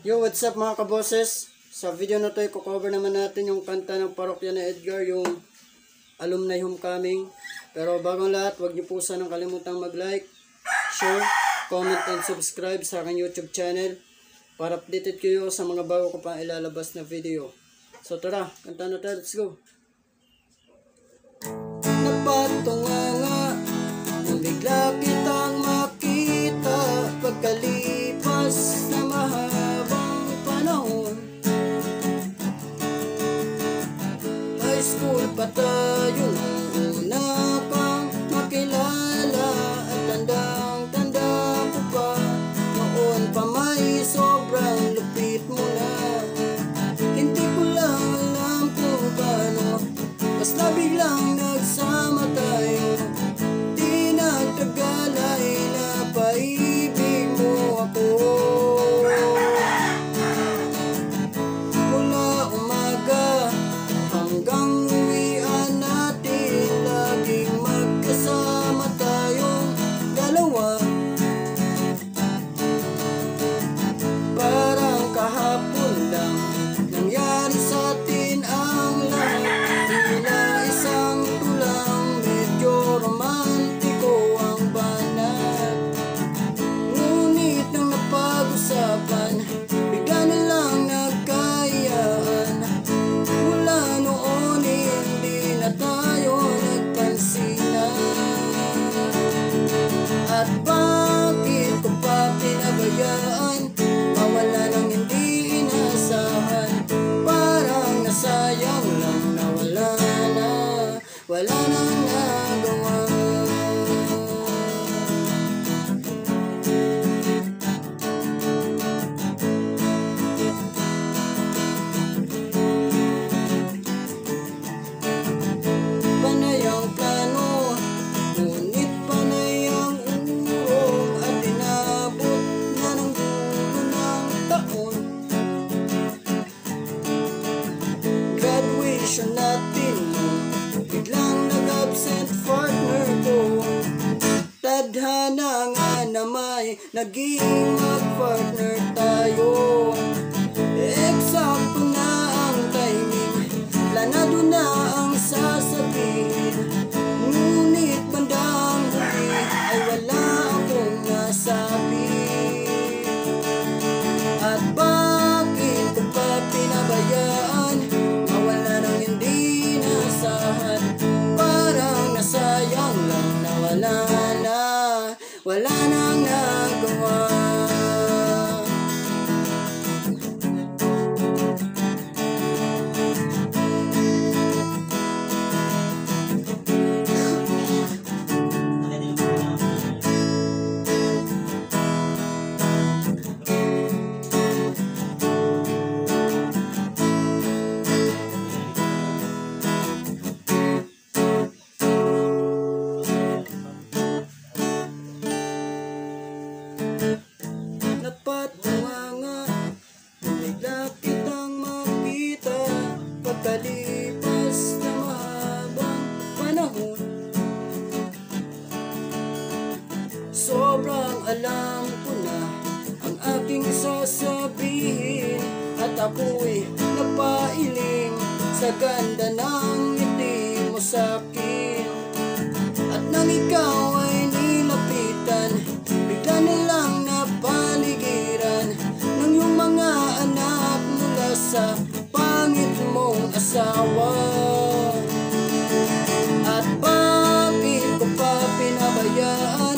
Yo, what's up mga kaboses? Sa video na to, i-cover naman natin yung kanta ng parokya na Edgar, yung Alumni Homecoming. Pero bagong lahat, huwag niyo po sanang kalimutang mag-like, share, comment, and subscribe sa aking YouTube channel para updated kayo sa mga bago ko pang ilalabas na video. So tara, kanta na tayo, let's go! Napatunganga nang bigla kitang makita pagkalipas na mahabang panahon. High school pa tayo nung una kang makilala, at tandang-tanda ko pa noon pa may sobrang lupit mo na. Hindi ko lang alam kung paano, basta biglang nagsama tayo. Di nagtagal ay napaibig mo ako. Mula umaga hanggang uwian natin, laging magkasama tayong dalawa. Parang kahapon lang nangyari sa atin ang lahat. Tila isang tulang, medyo romantiko ang banat. Ngunit nang napag-usapan, bigla na lang nagkayaan. Mula noon hindi na tayo nagpansinan. At bakit ko pa pinabayaan, mawala nang hindi inasahan. Parang nasayang lang na wala nang nagawa. Panay ang plano, ngunit panay ang urong, at inabot na ng dulo ng taon. Graduation natin noon, biglang nag-absent partner ko. Tadhana nga na may naging mag-partner tayo. Eksakto na ang timing, planado na ang sasabihin. Ngunit bandang huli ay wala akong nasabi. At bakit ko pa pinabayaan, mawala nang hindi nasahan. Parang nasayang lang na wala nang nagawa. Napatunganga nang bigla kitang makita pagkalipas na mahabang panahon. Sobrang alam ko na ang aking sasabihin, at ako'y napailing sa ganda ng ngiti mo sa'kin. At nang ikaw ay nilapitan, bigla na lang napaligiran ng iyong mga anak mula sa pangit mong asawa. At bakit ko pa pinabayaan,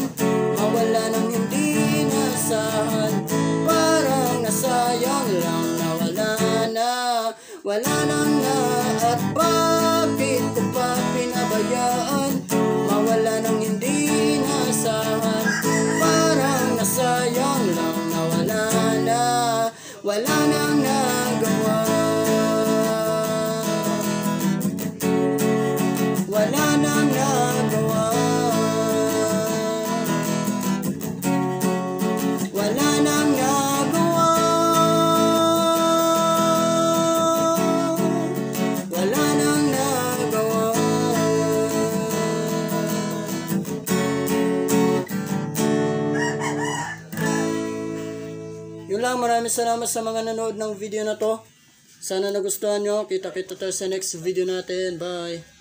mawala nang hindi nasahan. Parang nasayang lang na wala nang na. At bakit ko pa pinabayaan, mawala nang hindi nasahan. Parang nasayang lang na wala nang nagawa. Wala nang nagawa. Wala nang nagawa. Wala nang nagawa. Yun lang, maraming maraming salamat sa mga nanood ng video na to. Sana nagustuhan nyo. Kita-kita tayo sa next video natin. Bye!